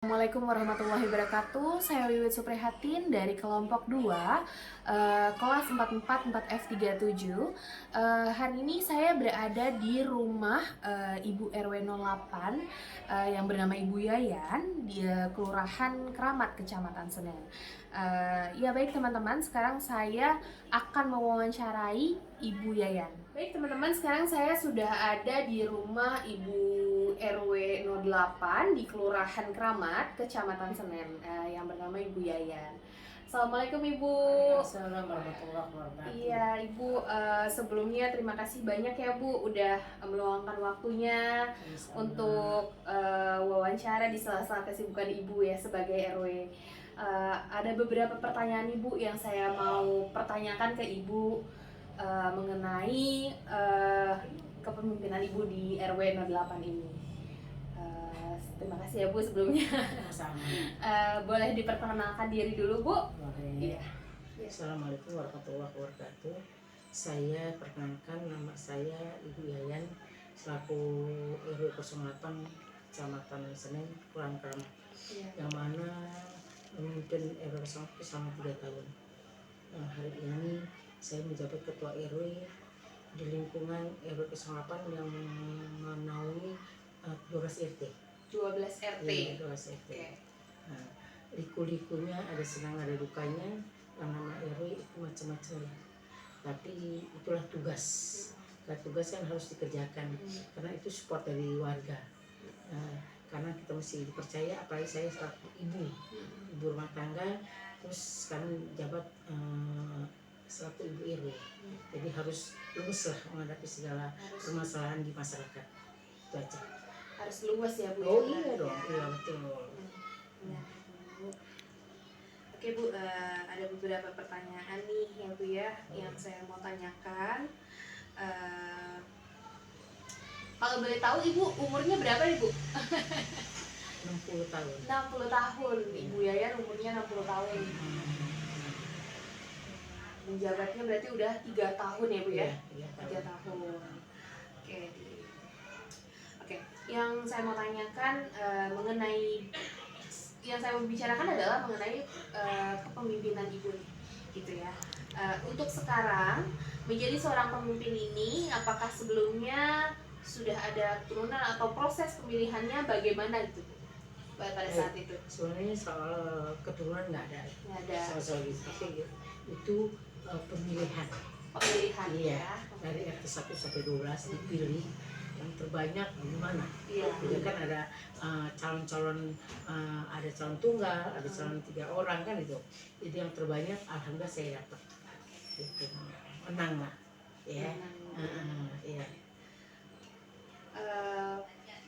Assalamualaikum warahmatullahi wabarakatuh. Saya Wiwit Suprihatin dari kelompok 2, kelas 444F37. Hari ini saya berada di rumah Ibu RW 08 yang bernama Ibu Yayan di Kelurahan Keramat, Kecamatan Senen. Ya baik teman-teman, sekarang saya akan mewawancarai Ibu Yayan. Baik teman-teman, sekarang saya sudah ada di rumah Ibu RW 08 di Kelurahan Keramat, Kecamatan Senen, yang bernama Ibu Yayan. Assalamualaikum Ibu. Assalamualaikum warahmatullahi wabarakatuh. Iya Ibu, sebelumnya terima kasih banyak ya Bu udah meluangkan waktunya untuk wawancara di sela-sela kesibukan Ibu ya sebagai RW. Ada beberapa pertanyaan Ibu yang saya mau pertanyakan ke Ibu mengenai kepemimpinan Ibu di RW 08 ini. Terima kasih ya Bu sebelumnya. Sama. Boleh diperkenalkan diri dulu Bu? Boleh. Iya. Assalamualaikum warahmatullahi wabarakatuh. Saya perkenalkan, nama saya Ibu Yayan selaku RW 08 Kecamatan Senen, Kelurahan Keramat. Iya. Yang mana memimpin RW 08 selama 3 tahun. Hari ini saya menjabat Ketua RW di lingkungan RW 08 yang menaungi 12 RT. 12 RT. Iya, 12 RT. Okay. Nah, liku-likunya ada senang ada dukanya, yang nama RW itu macam-macam. Tapi itulah tugas. Tugas yang harus dikerjakan karena itu support dari warga. Karena kita mesti dipercaya, apalagi saya selaku ibu rumah tangga, terus sekarang jabat selaku ibu RW. Jadi harus luwes lah menghadapi segala permasalahan di masyarakat. Itu aja. Harus luas ya Bu. Oh iya dong, iya betul. Oke Bu, ada beberapa pertanyaan nih ya Bu ya yang saya mau tanyakan. Kalau boleh tahu Ibu umurnya berapa nih Bu? 60 tahun. 60 tahun. Ibu Yayan umurnya 60 tahun. Menjabatnya berarti udah 3 tahun ya Bu ya? Iya, 3 tahun. Oke, yang saya mau tanyakan yang saya mau bicarakan adalah mengenai kepemimpinan Ibu nih, gitu ya. Untuk sekarang menjadi seorang pemimpin ini, apakah sebelumnya sudah ada turunan atau proses pemilihannya bagaimana gitu pada saat itu? Sebenarnya soal keturunan nggak ada. Soal gitu, tapi itu pemilihan. Pemilihan iya, ya. Dari RT 1 sampai 12 dipilih yang terbanyak di mana? Iya. Jadi kan ada calon-calon, ada calon tunggal, ada calon 3 orang kan itu. Jadi yang terbanyak alhamdulillah saya dapat. Gitu. Menang lah. Ya. Iya.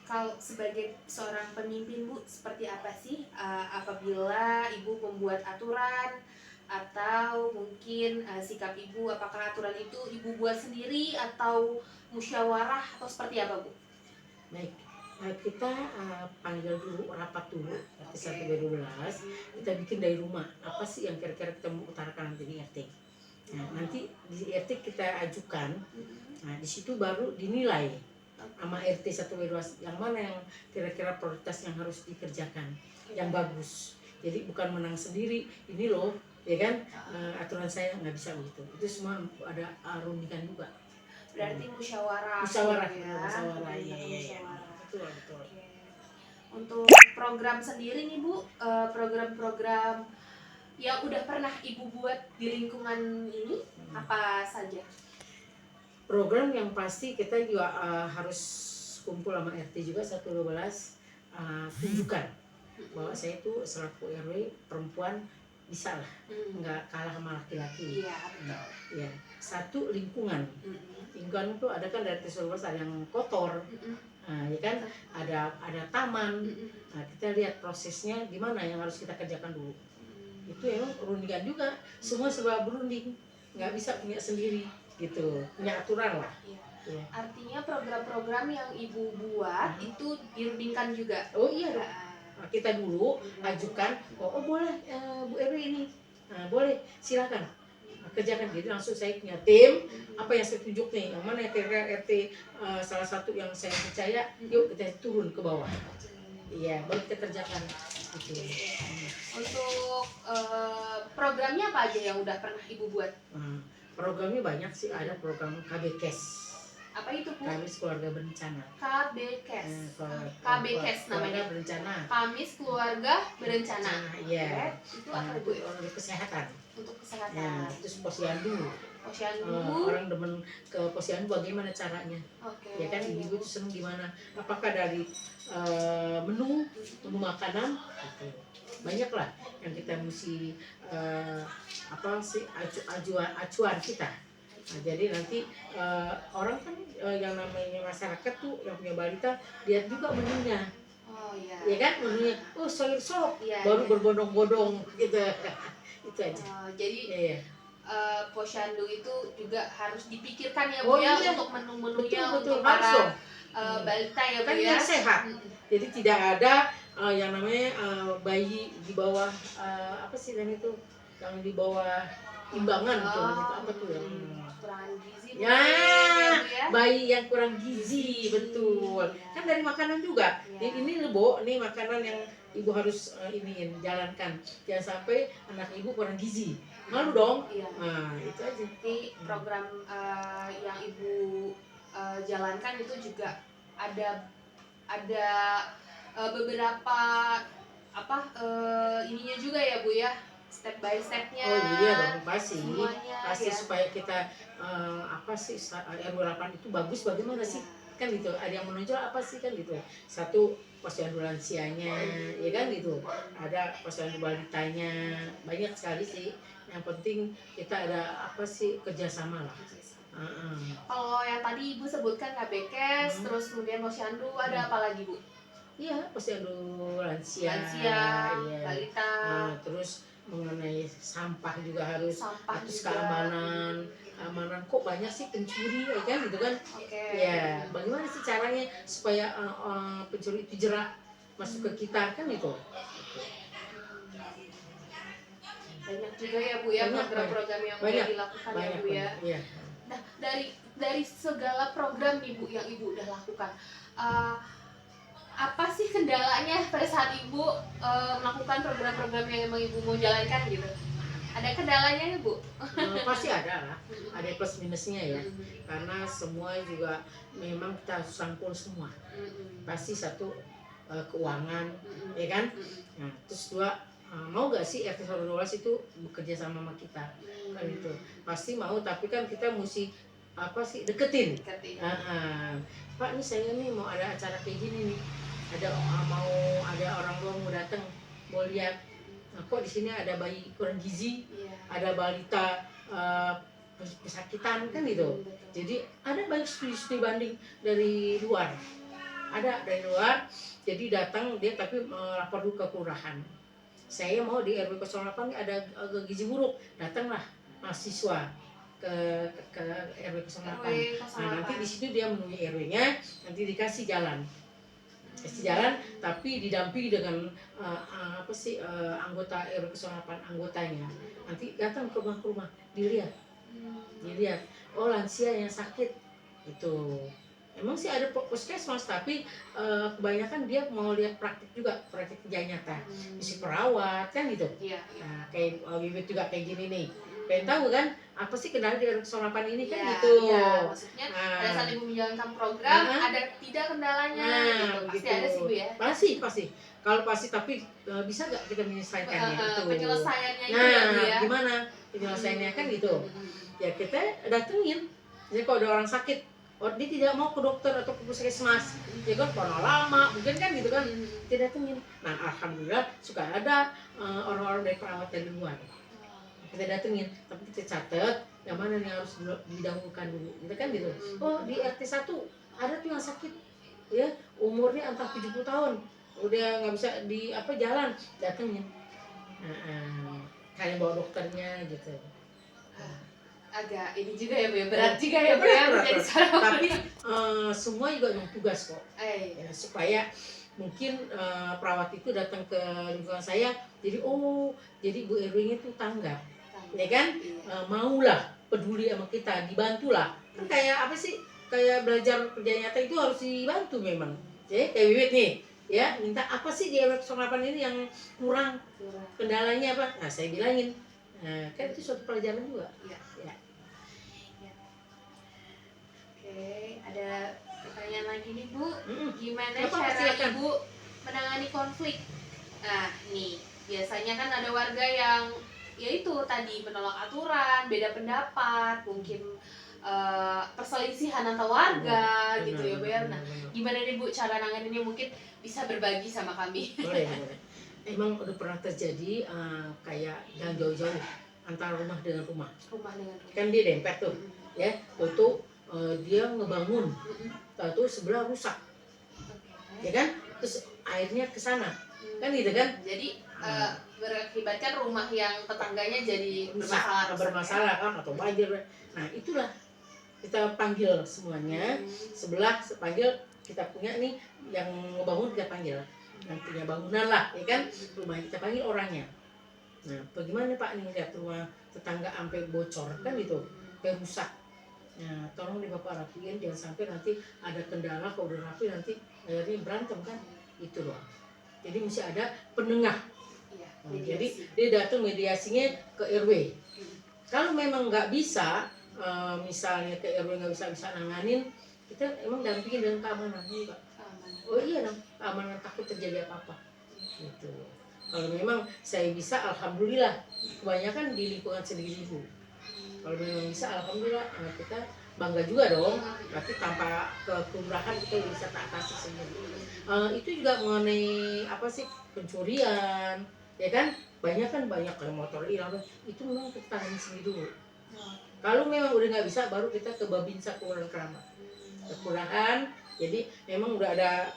Kalau sebagai seorang pemimpin Bu, seperti apa sih apabila Ibu membuat aturan atau mungkin sikap Ibu, apakah aturan itu Ibu buat sendiri atau musyawarah atau seperti apa Bu? Baik, kita panggil dulu, rapat dulu RT 1 12, kita bikin dari rumah apa sih yang kira-kira kita mau utarakan nanti di RT. Nah, nanti di RT kita ajukan, nah di situ baru dinilai sama RT 1 12 yang mana yang kira-kira prioritas yang harus dikerjakan, yang bagus. Jadi bukan menang sendiri, ini loh, ya kan, aturan saya nggak bisa begitu. Itu semua ada rundingan juga. Berarti musyawarah iya. Betul. Untuk program sendiri nih Bu, program-program yang udah pernah Ibu buat di lingkungan ini apa saja? Program yang pasti kita juga harus kumpul sama RT juga 112, tunjukkan bahwa saya itu selaku RW perempuan bisa lah, nggak kalah sama laki-laki. Iya, betul. Ya. Satu, lingkungan. Lingkungan itu ada kan dari RT 12 ada yang kotor, ya kan, ada taman. Nah, kita lihat prosesnya gimana yang harus kita kerjakan dulu. Itu emang rundingan juga, semua serba berunding, nggak bisa punya sendiri gitu, punya aturan lah. Ya. Artinya program-program yang Ibu buat itu dirundingkan juga. Oh iya dong. Nah, kita dulu ajukan, oh boleh Bu RW ini, boleh silakan kerjakan. Jadi langsung saya punya tim, apa yang saya tunjuk nih, yang mana RT salah satu yang saya percaya, yuk kita turun ke bawah. Iya, baru kita kerjakan. gitu. Untuk programnya apa aja yang udah pernah Ibu buat? Programnya banyak sih, ada program KB Cash. Apa itu, Bu? Kamis Keluarga Berencana. KB Cash. KB Cash namanya. Berencana. Kamis Keluarga Berencana. Iya. Itu apa, Bu? Untuk kesehatan. Untuk kesehatan. Ya, terus posyandu. Orang demen ke posyandu bagaimana caranya? Ya kan, ibu tuh seneng gimana? Apakah dari menu makanan? Gitu. Banyak lah yang kita mesti acuan kita. Nah, jadi nanti orang kan yang namanya masyarakat tuh yang punya balita lihat juga menunya. Oh iya. Ya kan, menunya, oh sayur sop, iya, baru iya. berbondong-bondong gitu. Itu aja. Jadi iya. posyandu itu juga harus dipikirkan ya, Oh, Bu ya, iya. untuk menu-menunya Betul, untuk para langsung. balita ya, Bu Kan ya. yang sehat. Jadi tidak ada yang namanya bayi di bawah apa sih dan itu yang di bawah imbangan tuh gitu, apa tuh ya? Kurang gizi. Ya, ya, bayi yang kurang gizi, betul. Kan dari makanan juga. Ya. Ini Bo, nih makanan yang ibu harus iniin, jalankan. Jangan sampai anak ibu kurang gizi. Malu dong. Iya. Nah, itu aja. Jadi program yang Ibu jalankan itu juga ada beberapa ininya juga ya, Bu ya, step by stepnya. Oh iya dong, pasti semuanya, ya. Supaya kita RW 8 itu bagus bagaimana sih, kan gitu. Ada yang menonjol apa sih, kan gitu. Satu, posyandu lansianya, ya kan gitu. Ada posyandu balitanya, banyak sekali sih. Yang penting kita ada kerjasama lah. Kalau yang tadi Ibu sebutkan KBKes, terus kemudian posyandu, ada apa lagi, Bu? Iya, posyandu lansia, iya. Balita. Terus mengenai sampah juga harus, terus keamanan kok banyak sih pencuri, ya kan gitu kan. Ya, bagaimana sih caranya supaya pencuri itu jerak masuk ke kita, kan gitu. Banyak juga ya, Bu ya, program-program yang udah dilakukan ya, Bu ya. Iya. Nah, dari segala program nih, Bu, yang Ibu udah lakukan, apa sih kendalanya pada saat Ibu melakukan program-program yang emang Ibu mau jalankan gitu? Ada kendalanya ya, Bu? Pasti ada lah, ada plus minusnya ya. Karena semua juga memang kita harus rangkul semua. Pasti satu, keuangan, ya kan? Nah, terus dua, mau gak sih RT 12 itu bekerja sama kita? Kan itu pasti mau, tapi kan kita mesti deketin. Pak, nih saya nih mau ada acara kayak gini nih, ada orang luar mau datang, mau lihat, kok di sini ada bayi kurang gizi, ada balita kesakitan, kan gitu. Jadi ada banyak studi banding dari luar, jadi datang dia, tapi lapor dulu ke kelurahan. Saya mau di RW 08 ada gizi buruk, datanglah mahasiswa ke RW 08. Nah, nanti di situ dia menemui RW-nya, nanti dikasih jalan, tapi didampingi dengan anggota RW 08 anggotanya. Nanti datang ke rumah dilihat, oh lansia yang sakit itu. Emang sih ada puskesmas, tapi kebanyakan dia mau lihat praktik kerja nyata. Misi perawat, kan gitu. Nah, kayak Bibit juga kayak gini nih. Pengen tahu kan apa sih kendala di RW 08 ini, kan gitu. Maksudnya pada saat Ibu menjalankan program ada tidak kendalanya gitu. Pasti ada sih, Bu ya. Pasti. Kalau pasti, tapi bisa nggak kita menyelesaikannya itu? Penyelesaiannya itu ya, Bu ya. Gimana penyelesaiannya, kan gitu. Ya kita datengin. Jadi kalau ada orang sakit, dia tidak mau ke dokter atau ke puskesmas, ya kan karena lama, mungkin kan gitu kan, kita datengin. Nah, alhamdulillah suka ada orang-orang dari perawat dari luar. Kita datengin, tapi kita catat yang mana yang harus didahulukan dulu, gitu kan gitu. Oh, di RT 1 ada tuh yang sakit, ya umurnya antara 70 tahun, udah nggak bisa jalan, datengin. Kalian bawa dokternya gitu. Agak ini juga ya, Bu ya, berat juga ya, Bu ya, menjadi seorang. Tapi semua juga yang tugas kok, ya, supaya mungkin perawat itu datang ke lingkungan saya, jadi Bu RW-nya itu tanggap, ya kan, maulah peduli sama kita, dibantulah. Kan kayak apa sih, kayak belajar kerja nyata itu harus dibantu memang. Kayak Wiwit nih, ya minta apa sih di RW 08 ini yang kurang, kendalanya apa, nah saya bilangin. Nah, kan itu suatu pelajaran juga. Iya. Ya. Ya. Oke, ada pertanyaan lagi nih Bu. Gimana Apa, cara silakan. Ibu menangani konflik? Nah, nih biasanya kan ada warga yang yaitu tadi menolak aturan, beda pendapat, mungkin perselisihan antar warga Benar, gitu ya Bu ya. Nah, benar. gimana nih Bu cara nanganinnya, mungkin bisa berbagi sama kami. Boleh, boleh. Emang udah pernah terjadi kayak yang jauh-jauh antara rumah dengan rumah. Rumah dengan rumah. Kan dia dempet tuh, ya. Tuh dia ngebangun, tuh sebelah rusak, ya kan? Terus airnya ke sana, kan gitu kan? Jadi berakibatkan rumah yang tetangganya jadi rusak, bermasalah kan, atau banjir. Nah itulah kita panggil semuanya, sebelah panggil, kita punya nih yang ngebangun kita panggil, yang punya bangunan lah, ya kan, rumah kita panggil orangnya. Nah bagaimana Pak nih lihat rumah tetangga sampai bocor kan gitu, kayak rusak. Nah tolong nih Bapak rapiin, jangan sampai nanti ada kendala, kalau udah rapi nanti akhirnya berantem kan, itu loh. Jadi mesti ada penengah. Jadi dia datang mediasinya ke RW. Kalau memang nggak bisa, misalnya ke RW nggak bisa nanganin, kita emang dampingin dengan keamanan juga. Oh iya dong, keamanan, takut terjadi apa-apa. Gitu. Kalau memang saya bisa, alhamdulillah. Kebanyakan di lingkungan sendiri Bu. Kalau memang bisa, alhamdulillah, kita bangga juga dong. Berarti tanpa kelurahan kita bisa tak atasi sendiri. Itu juga mengenai apa sih, pencurian, ya kan? Banyak kayak motor hilang, itu memang kita tangani sendiri dulu. Kalau memang udah nggak bisa, baru kita ke Babinsa Kelurahan Keramat, ke kelurahan. Jadi memang udah ada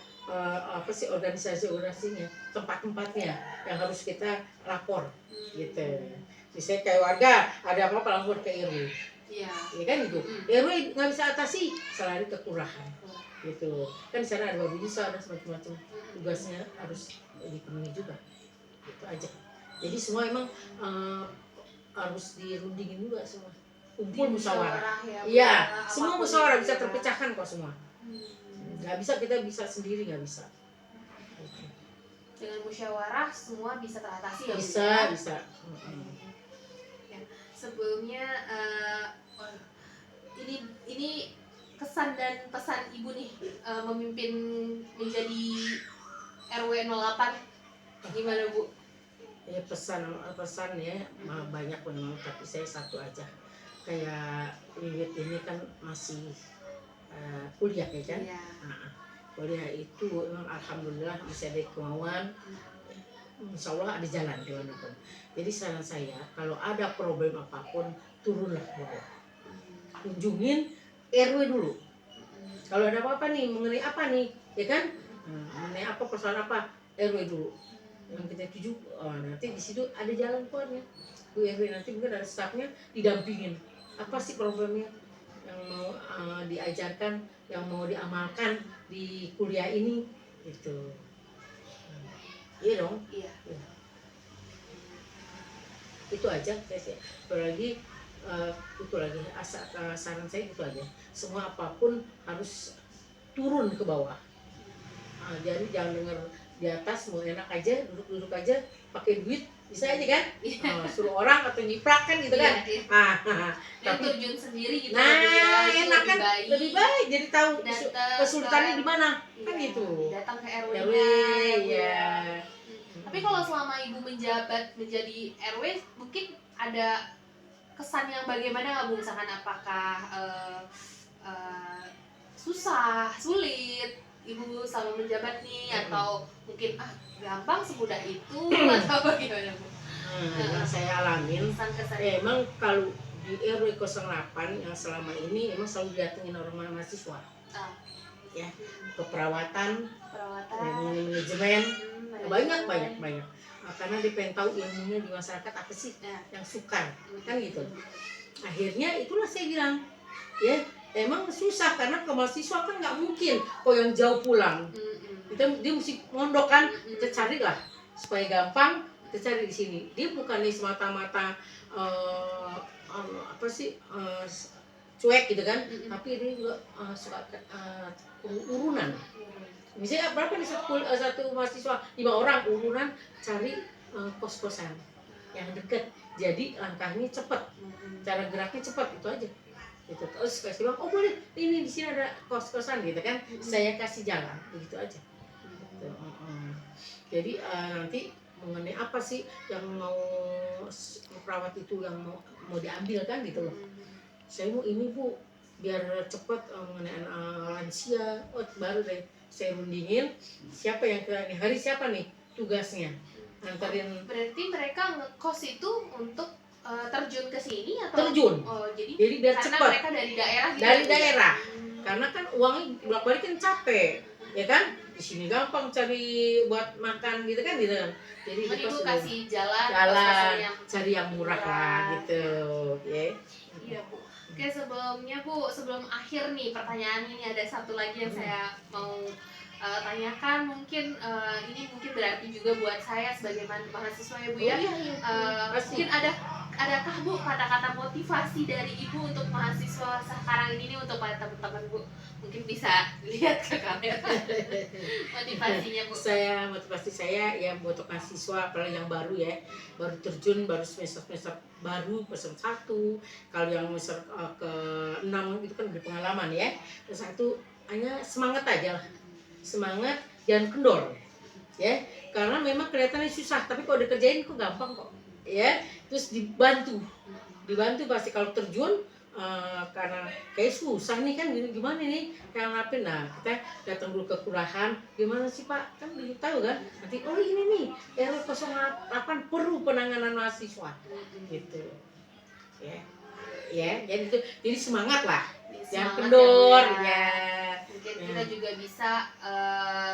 apa sih, organisasinya, tempat-tempatnya yang harus kita lapor, gitu. Misalnya kayak warga ada apa-apa lapor ke RW, ya kan gitu. RW nggak bisa atasi, selari ke kelurahan, gitu. Kan di sana ada Babinsa, ada macam-macam, tugasnya harus dipenuhi juga, itu aja. Jadi semua emang harus dirundingin juga semua. Kumpul musyawarah. Iya, semua musyawarah bisa terpecahkan kok semua. Nggak bisa kita bisa sendiri, nggak bisa. Dengan musyawarah semua bisa teratasi ya Bu? Bisa. Ya, sebelumnya ini kesan dan pesan Ibu nih memimpin menjadi RW 08 gimana Bu? Ya pesan ya banyak memang, tapi saya satu aja. Kayak Wiwit ini kan masih kuliah ya kan? Iya. Kuliah itu memang alhamdulillah bisa ada kemauan, insya Allah ada jalan dimanapun. Jadi saran saya, kalau ada problem apapun, turunlah dulu, kunjungin RW dulu. Kalau ada apa-apa nih, mengenai apa nih, ya kan? Mengenai apa, persoalan apa, RW dulu yang kita tuju. Nanti di situ ada jalan keluarnya. Bu RW nanti mungkin ada stafnya, didampingin. Apa sih problemnya yang mau diajarkan, yang mau diamalkan di kuliah ini, gitu. Iya dong. Iya. Itu aja saya. Apalagi itu lagi saran saya itu aja. Semua apapun harus turun ke bawah. Jadi jangan dengar di atas mau enak aja, duduk aja, pakai duit bisa aja kan? Suruh orang atau nyiprak kan gitu kan? Tapi terjun sendiri gitu. Nah, enak kan? Lebih baik jadi tahu kesulitannya di mana, kan gitu. Datang ke RW. Ya. Tapi kalau selama Ibu menjabat menjadi RW, mungkin ada kesan yang bagaimana nggak Bu? Misalkan apakah susah, sulit Ibu selama menjabat nih, atau mungkin gampang semudah itu atau bagaimana Bu? Yang saya alamin, emang kalau di RW 08 yang selama ini emang selalu didatengin orang mahasiswa. Ya, keperawatan, manajemen, banyak. Karena dia pengen tahu ilmunya di masyarakat apa sih yang sukar, kan gitu. Akhirnya itulah saya bilang, ya emang susah karena ke mahasiswa kan nggak mungkin kok yang jauh pulang. Dia mesti mondok kan, kita carilah supaya gampang, kita cari di sini. Dia bukan nih semata-mata apa sih cuek gitu kan, tapi dia juga suka urunan. Misalnya berapa nih satu mahasiswa 5 orang, urunan cari kos-kosan yang deket. Jadi langkahnya cepat, cara geraknya cepat, itu aja. Gitu. Terus kasih bilang, oh boleh, ini di sini ada kos-kosan gitu kan, saya kasih jalan, begitu aja. Gitu. Jadi nanti mengenai apa sih yang mau perawat itu yang mau diambil kan gitu loh. Saya mau ini bu, biar cepat mengenai lansia. Oh baru deh saya rundingin siapa yang ke hari siapa nih tugasnya nganterin. Berarti mereka ngekos itu untuk terjun ke sini atau Terjun. Oh, Jadi biar karena cepat. mereka dari daerah gitu. Dari daerah. Karena kan uangnya bolak-balik kan capek, ya kan? Di sini gampang cari buat makan gitu kan gitu. Jadi Ibu kasih jalan cari yang murah lah gitu, ya. Iya Bu. Oke, sebelumnya Bu, sebelum akhir nih pertanyaan ini ada satu lagi yang saya mau tanyakan. Mungkin ini mungkin berarti juga buat saya sebagai mahasiswa ya Bu ya. Mungkin adakah Bu kata-kata motivasi dari Ibu untuk mahasiswa sekarang ini nih, untuk para teman-teman Bu? Mungkin bisa lihat ke kamera motivasinya Bu. Motivasi saya ya untuk mahasiswa apalagi yang baru ya, baru terjun, baru semester baru semester 1. Kalau yang semester ke-6 itu kan berpengalaman ya. Terus satu hanya semangat aja lah. Semangat, jangan kendor. Ya, karena memang kelihatannya susah, tapi kalau dikerjain kok gampang kok. Ya, terus dibantu pasti kalau terjun. Karena kayak susah nih kan gimana nih yang ngapin. Nah kita datang dulu ke kelurahan, gimana sih Pak, kan belum tahu kan, nanti oh ini nih RW 08 perlu penanganan mahasiswa gitu ya. Ya jadi semangat lah, jangan kendor ya. Mungkin kita juga bisa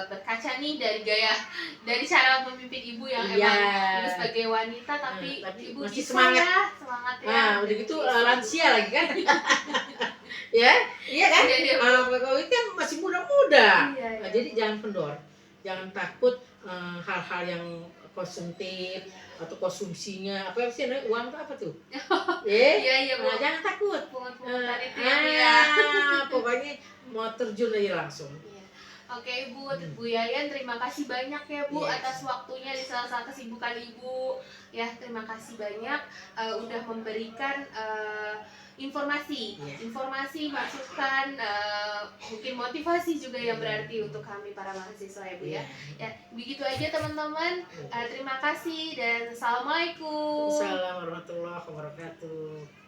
berkaca nih dari cara memimpin Ibu yang emang Ibu sebagai wanita tapi Ibu masih bisa semangat ya, semangat ya. Nah udah gitu lansia lagi kan. Ya iya kan, Kowi kan masih muda-muda. Nah, jadi jangan kendor, jangan takut hal-hal yang konsumtif atau konsumsinya apa sih namanya, uang tuh apa tuh. Iya Bu. Nah, jangan takut. Pungut-pungutan itu ya. Pokoknya mau terjun aja langsung. Oke Bu Yayan, terima kasih banyak ya Bu atas waktunya di sela-sela kesibukan Ibu. Ya, terima kasih banyak udah memberikan informasi, masukan, mungkin motivasi juga yang berarti untuk kami para mahasiswa ya Bu ya. Ya, begitu aja teman-teman. Terima kasih dan assalamualaikum. Assalamualaikum warahmatullahi wabarakatuh.